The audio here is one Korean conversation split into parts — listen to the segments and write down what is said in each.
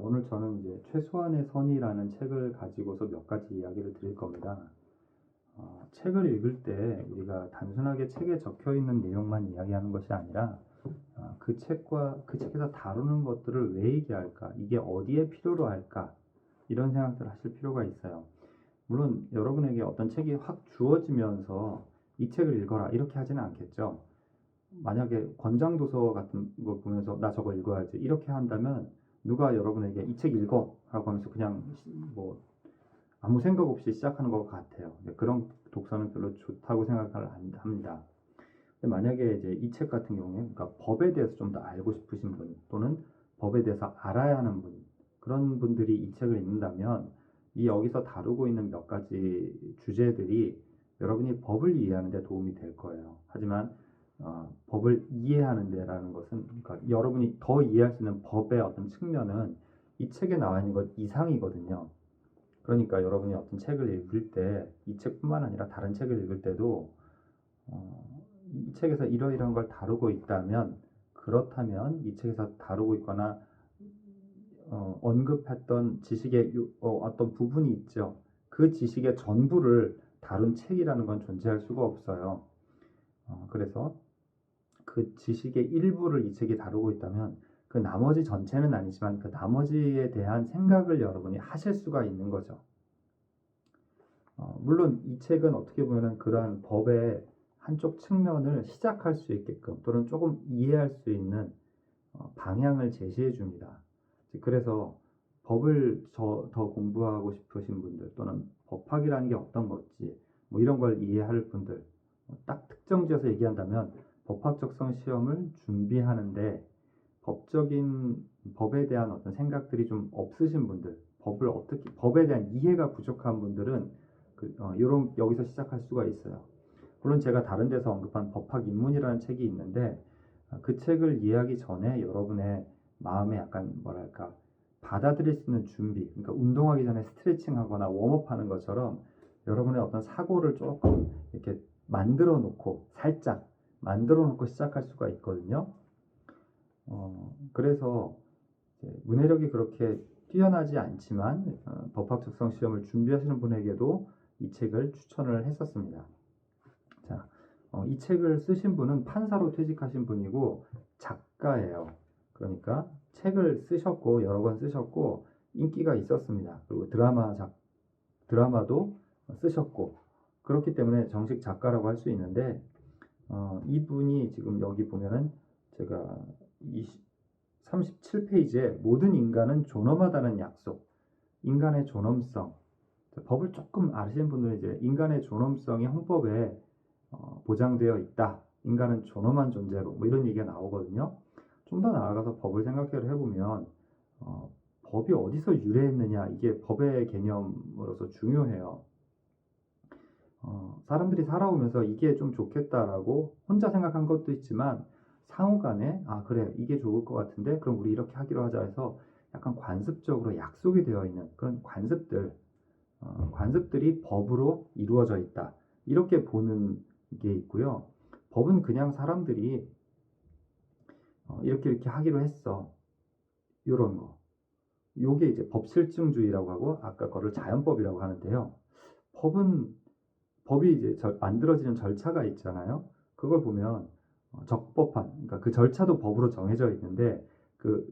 오늘 저는 이제 최소한의 선의라는 책을 가지고서 몇 가지 이야기를 드릴 겁니다. 책을 읽을 때 우리가 단순하게 책에 적혀 있는 내용만 이야기하는 것이 아니라 그 책과 그 책에서 다루는 것들을 왜 얘기할까? 이게 어디에 필요로 할까? 이런 생각들을 하실 필요가 있어요. 물론 여러분에게 어떤 책이 확 주어지면서 이 책을 읽어라 이렇게 하지는 않겠죠. 만약에 권장도서 같은 걸 보면서 나 저거 읽어야지 이렇게 한다면 누가 여러분에게 이 책 읽어 라고 하면서 그냥 뭐 아무 생각 없이 시작하는 것 같아요. 그런 독서는 별로 좋다고 생각을 합니다. 근데 만약에 이제 이 책 같은 경우에 그러니까 법에 대해서 좀 더 알고 싶으신 분 또는 법에 대해서 알아야 하는 분, 그런 분들이 이 책을 읽는다면 이 여기서 다루고 있는 몇 가지 주제들이 여러분이 법을 이해하는 데 도움이 될 거예요. 하지만 법을 이해하는 데라는 것은 그러니까 여러분이 더 이해할 수 있는 법의 어떤 측면은 이 책에 나와 있는 것 이상이거든요. 그러니까 여러분이 어떤 책을 읽을 때 이 책뿐만 아니라 다른 책을 읽을 때도 이 책에서 이러이러한 걸 다루고 있다면 그렇다면 이 책에서 다루고 있거나 언급했던 지식의 어떤 부분이 있죠. 그 지식의 전부를 다룬 책이라는 건 존재할 수가 없어요. 그래서 그 지식의 일부를 이 책이 다루고 있다면 그 나머지 전체는 아니지만 그 나머지에 대한 생각을 여러분이 하실 수가 있는 거죠. 물론 이 책은 어떻게 보면 그러한 법의 한쪽 측면을 시작할 수 있게끔 또는 조금 이해할 수 있는 방향을 제시해 줍니다. 그래서 법을 더 공부하고 싶으신 분들 또는 법학이라는 게 어떤 건지 뭐 이런 걸 이해할 분들 딱 특정 지어서 얘기한다면 법학적성 시험을 준비하는데 법에 대한 어떤 생각들이 좀 없으신 분들, 법에 대한 이해가 부족한 분들은 여기서 시작할 수가 있어요. 물론 제가 다른 데서 언급한 법학 입문이라는 책이 있는데 그 책을 이해하기 전에 여러분의 마음에 약간 뭐랄까 받아들일 수 있는 준비, 그러니까 운동하기 전에 스트레칭 하거나 웜업 하는 것처럼 여러분의 어떤 사고를 조금 이렇게 만들어 놓고 살짝 만들어 놓고 시작할 수가 있거든요. 그래서 문해력이 그렇게 뛰어나지 않지만 법학 적성 시험을 준비하시는 분에게도 이 책을 추천을 했었습니다. 자, 이 책을 쓰신 분은 판사로 퇴직하신 분이고 작가예요. 그러니까 책을 쓰셨고 여러 권 쓰셨고 인기가 있었습니다. 그리고 드라마도 쓰셨고 그렇기 때문에 정식 작가라고 할 수 있는데 이분이 지금 여기 보면은 제가 37페이지에 모든 인간은 존엄하다는 약속, 인간의 존엄성, 법을 조금 아시는 분들은 이제 인간의 존엄성이 헌법에 보장되어 있다. 인간은 존엄한 존재로 뭐 이런 얘기가 나오거든요. 좀 더 나아가서 법을 생각해 보면 법이 어디서 유래했느냐 이게 법의 개념으로서 중요해요. 사람들이 살아오면서 이게 좀 좋겠다라고 혼자 생각한 것도 있지만 상호간에 그래 이게 좋을 것 같은데 그럼 우리 이렇게 하기로 하자 해서 약간 관습적으로 약속이 되어 있는 그런 관습들이 법으로 이루어져 있다. 이렇게 보는 게 있고요. 법은 그냥 사람들이 이렇게 하기로 했어. 이런 거. 요게 이제 법실증주의라고 하고 아까 거를 자연법이라고 하는데요. 법이 이제 만들어지는 절차가 있잖아요. 그걸 보면 적법한, 그러니까 그 절차도 법으로 정해져 있는데 그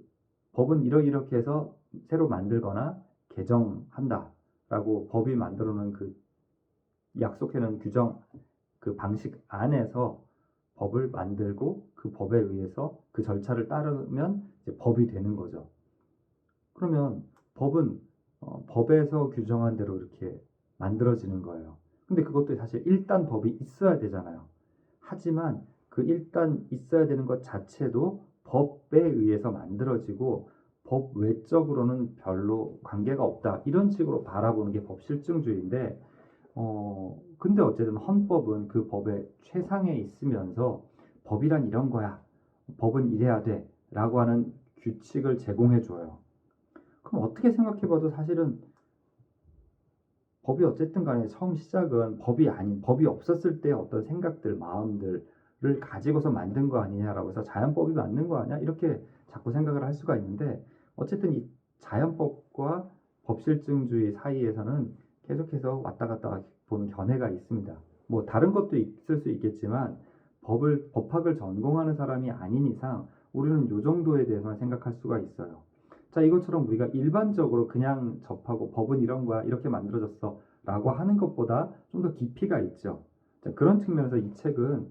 법은 이렇게 해서 새로 만들거나 개정한다라고 법이 만들어 놓은 그 약속해 놓은 규정 그 방식 안에서 법을 만들고 그 법에 의해서 그 절차를 따르면 이제 법이 되는 거죠. 그러면 법은 법에서 규정한 대로 이렇게 만들어지는 거예요. 근데 그것도 사실 일단 법이 있어야 되잖아요. 하지만 그 일단 있어야 되는 것 자체도 법에 의해서 만들어지고 법 외적으로는 별로 관계가 없다. 이런 식으로 바라보는 게 법실증주의인데 근데 어쨌든 헌법은 그 법의 최상에 있으면서 법이란 이런 거야. 법은 이래야 돼. 라고 하는 규칙을 제공해 줘요. 그럼 어떻게 생각해 봐도 사실은 법이 어쨌든 간에 처음 시작은 법이 없었을 때 어떤 생각들, 마음들을 가지고서 만든 거 아니냐라고 해서 자연법이 맞는 거 아니야? 이렇게 자꾸 생각을 할 수가 있는데 어쨌든 이 자연법과 법실증주의 사이에서는 계속해서 왔다 갔다 보는 견해가 있습니다. 뭐 다른 것도 있을 수 있겠지만 법학을 전공하는 사람이 아닌 이상 우리는 이 정도에 대해서는 생각할 수가 있어요. 자, 이것처럼 우리가 일반적으로 그냥 접하고 법은 이런 거야, 이렇게 만들어졌어 라고 하는 것보다 좀 더 깊이가 있죠. 자, 그런 측면에서 이 책은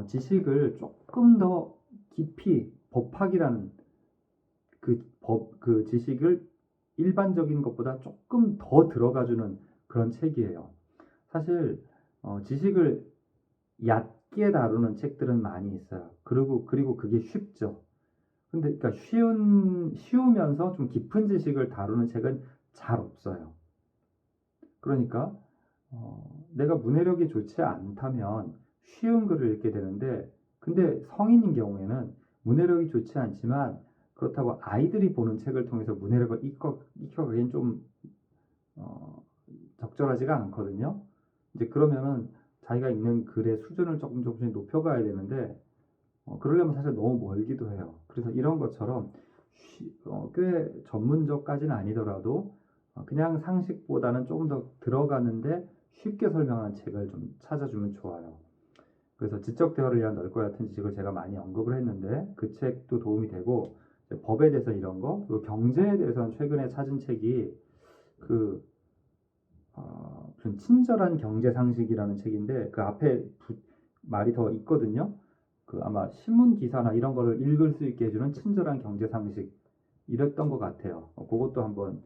지식을 조금 더 깊이 법학이라는 그 지식을 일반적인 것보다 조금 더 들어가주는 그런 책이에요. 사실 지식을 얕게 다루는 책들은 많이 있어요. 그리고 그게 쉽죠. 근데 그러니까 쉬우면서 좀 깊은 지식을 다루는 책은 잘 없어요. 그러니까 내가 문해력이 좋지 않다면 쉬운 글을 읽게 되는데, 근데 성인인 경우에는 문해력이 좋지 않지만 그렇다고 아이들이 보는 책을 통해서 문해력을 익혀가기엔 좀 적절하지가 않거든요. 이제 그러면은 자기가 읽는 글의 수준을 조금씩 높여가야 되는데 그러려면 사실 너무 멀기도 해요. 그래서 이런 것처럼 꽤 전문적까지는 아니더라도 그냥 상식보다는 조금 더 들어가는데 쉽게 설명하는 책을 좀 찾아주면 좋아요. 그래서 지적 대화를 위한 넓고 얕은 지식을 제가 많이 언급을 했는데 그 책도 도움이 되고, 법에 대해서 이런 거, 그리고 경제에 대해서는 최근에 찾은 책이 무슨 친절한 경제 상식이라는 책인데 그 앞에 말이 더 있거든요. 아마 신문 기사나 이런 거를 읽을 수 있게 해주는 친절한 경제 상식, 이랬던 것 같아요. 그것도 한번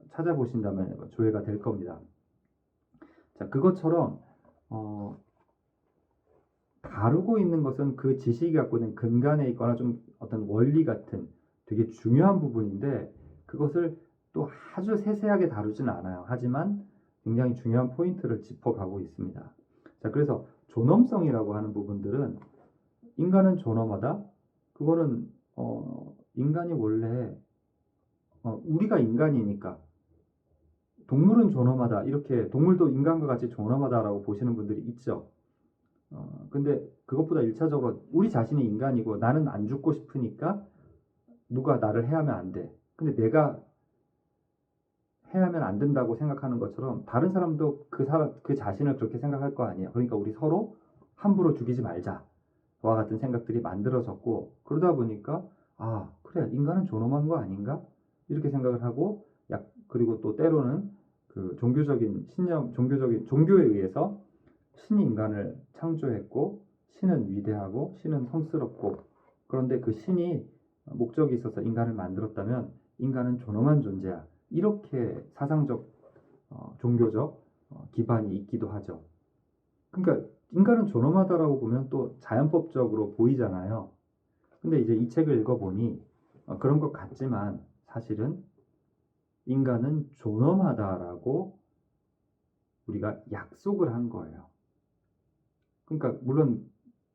찾아보신다면 조회가 될 겁니다. 자, 그것처럼 다루고 있는 것은 그 지식이 갖고 있는 근간에 있거나 좀 어떤 원리 같은 되게 중요한 부분인데 그것을 또 아주 세세하게 다루진 않아요. 하지만 굉장히 중요한 포인트를 짚어가고 있습니다. 자, 그래서 존엄성이라고 하는 부분들은 인간은 존엄하다. 그거는 인간이 원래 우리가 인간이니까 동물은 존엄하다. 이렇게 동물도 인간과 같이 존엄하다라고 보시는 분들이 있죠. 근데 그것보다 1차적으로 우리 자신이 인간이고 나는 안 죽고 싶으니까 누가 나를 해하면 안 돼. 근데 내가 해하면 안 된다고 생각하는 것처럼 다른 사람도 그 자신을 그렇게 생각할 거 아니에요. 그러니까 우리 서로 함부로 죽이지 말자와 같은 생각들이 만들어졌고, 그러다 보니까 그래, 인간은 존엄한 거 아닌가? 이렇게 생각을 하고, 그리고 또 때로는 그 종교적인 신념, 종교에 의해서 신이 인간을 창조했고 신은 위대하고 신은 성스럽고, 그런데 그 신이 목적이 있어서 인간을 만들었다면 인간은 존엄한 존재야, 이렇게 사상적 종교적 기반이 있기도 하죠. 그러니까 인간은 존엄하다라고 보면 또 자연법적으로 보이잖아요. 근데 이제 이 책을 읽어보니 그런 것 같지만 사실은 인간은 존엄하다라고 우리가 약속을 한 거예요. 그러니까 물론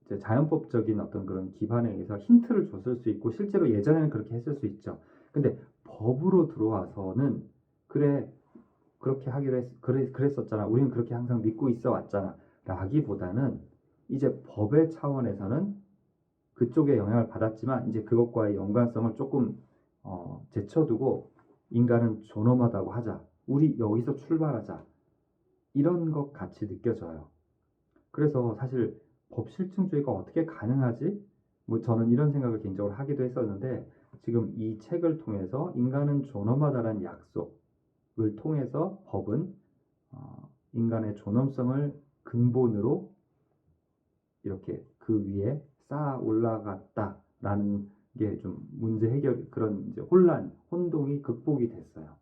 이제 자연법적인 어떤 그런 기반에 의해서 힌트를 줬을 수 있고 실제로 예전에는 그렇게 했을 수 있죠. 근데 법으로 들어와서는 그래, 그렇게 그랬었잖아, 우리는 그렇게 항상 믿고 있어 왔잖아 라기보다는 이제 법의 차원에서는 그쪽에 영향을 받았지만 이제 그것과의 연관성을 조금 제쳐두고 인간은 존엄하다고 하자, 우리 여기서 출발하자, 이런 것 같이 느껴져요. 그래서 사실 법실증주의가 어떻게 가능하지? 뭐 저는 이런 생각을 개인적으로 하기도 했었는데, 지금 이 책을 통해서 인간은 존엄하다는 약속을 통해서 법은 인간의 존엄성을 근본으로 이렇게 그 위에 쌓아 올라갔다라는 게 좀 문제 해결, 그런 이제 혼동이 극복이 됐어요.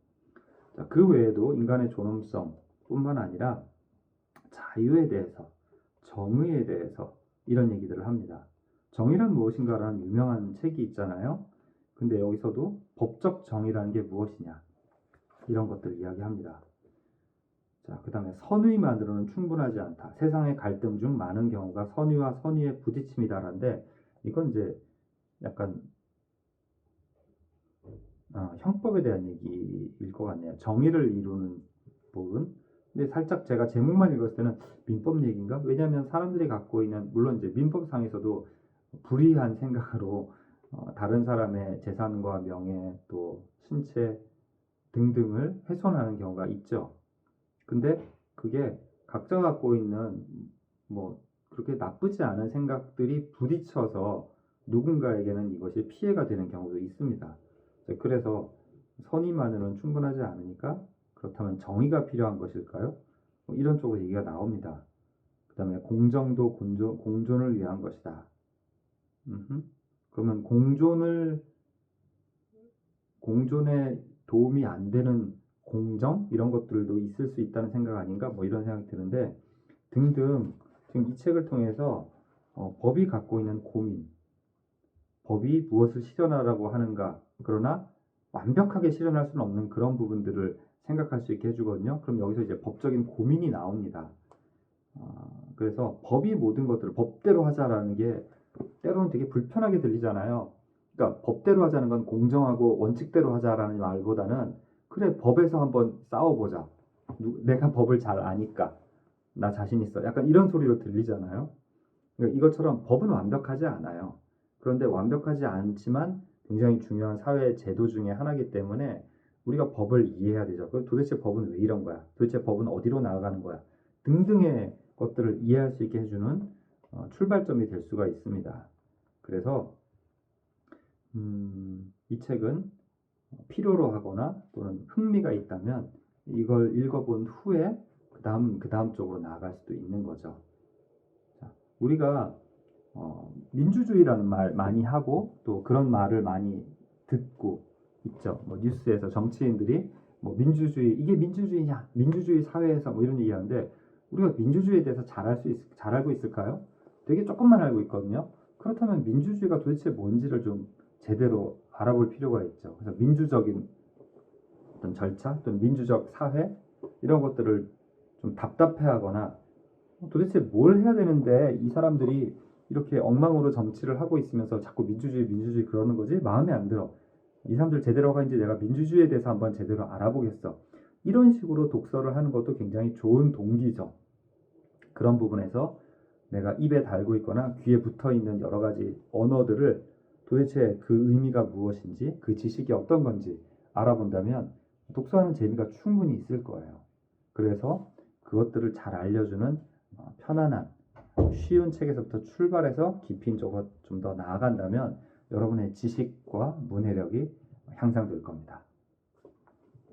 자, 그 외에도 인간의 존엄성뿐만 아니라 자유에 대해서, 정의에 대해서 이런 얘기들을 합니다. 정의란 무엇인가라는 유명한 책이 있잖아요. 근데 여기서도 법적 정의라는 게 무엇이냐, 이런 것들을 이야기합니다. 자, 그 다음에 선의만으로는 충분하지 않다. 세상의 갈등 중 많은 경우가 선의와 선의의 부딪힘이다라는데, 이건 이제 약간 형법에 대한 얘기일 것 같네요. 정의를 이루는 부분. 근데 살짝 제가 제목만 읽었을 때는 민법 얘기인가? 왜냐하면 사람들이 갖고 있는, 물론 이제 민법상에서도 불이한 생각으로 다른 사람의 재산과 명예 또 신체 등등을 훼손하는 경우가 있죠. 근데 그게 각자 갖고 있는 뭐 그렇게 나쁘지 않은 생각들이 부딪혀서 누군가에게는 이것이 피해가 되는 경우도 있습니다. 그래서 선의만으로는 충분하지 않으니까 그렇다면 정의가 필요한 것일까요? 뭐 이런 쪽으로 얘기가 나옵니다. 그 다음에 공정도 공존을 위한 것이다. 그러면 공존에 도움이 안 되는 공정 이런 것들도 있을 수 있다는 생각 아닌가 뭐 이런 생각이 드는데 등등 지금 이 책을 통해서 법이 갖고 있는 고민, 법이 무엇을 실현하라고 하는가, 그러나 완벽하게 실현할 수는 없는 그런 부분들을 생각할 수 있게 해주거든요. 그럼 여기서 이제 법적인 고민이 나옵니다. 그래서 법이 모든 것들을 법대로 하자라는 게 때로는 되게 불편하게 들리잖아요. 그러니까 법대로 하자는 건 공정하고 원칙대로 하자라는 말보다는 그래 법에서 한번 싸워보자. 내가 법을 잘 아니까 나 자신 있어. 약간 이런 소리로 들리잖아요. 그러니까 이것처럼 법은 완벽하지 않아요. 그런데 완벽하지 않지만 굉장히 중요한 사회 제도 중에 하나이기 때문에 우리가 법을 이해해야 되죠. 그럼 도대체 법은 왜 이런 거야? 도대체 법은 어디로 나아가는 거야? 등등의 것들을 이해할 수 있게 해주는 출발점이 될 수가 있습니다. 그래서 이 책은 필요로 하거나 또는 흥미가 있다면 이걸 읽어본 후에 그 다음 쪽으로 나아갈 수도 있는 거죠. 자, 우리가 민주주의라는 말 많이 하고 또 그런 말을 많이 듣고 있죠. 뭐 뉴스에서 정치인들이 뭐 민주주의 이게 민주주의냐, 민주주의 사회에서 뭐 이런 얘기하는데 우리가 민주주의에 대해서 잘 알고 있을까요? 되게 조금만 알고 있거든요. 그렇다면 민주주의가 도대체 뭔지를 좀 제대로 알아볼 필요가 있죠. 그래서 민주적인 어떤 절차 또는 민주적 사회 이런 것들을 좀 답답해하거나 도대체 뭘 해야 되는데 이 사람들이 이렇게 엉망으로 정치를 하고 있으면서 자꾸 민주주의 그러는 거지? 마음에 안 들어. 이 사람들 제대로 하는지 내가 민주주의에 대해서 한번 제대로 알아보겠어. 이런 식으로 독서를 하는 것도 굉장히 좋은 동기죠. 그런 부분에서 내가 입에 달고 있거나 귀에 붙어 있는 여러 가지 언어들을 도대체 그 의미가 무엇인지 그 지식이 어떤 건지 알아본다면 독서하는 재미가 충분히 있을 거예요. 그래서 그것들을 잘 알려주는 편안한 쉬운 책에서부터 출발해서 깊이 쪽으로 좀 더 나아간다면 여러분의 지식과 문해력이 향상될 겁니다.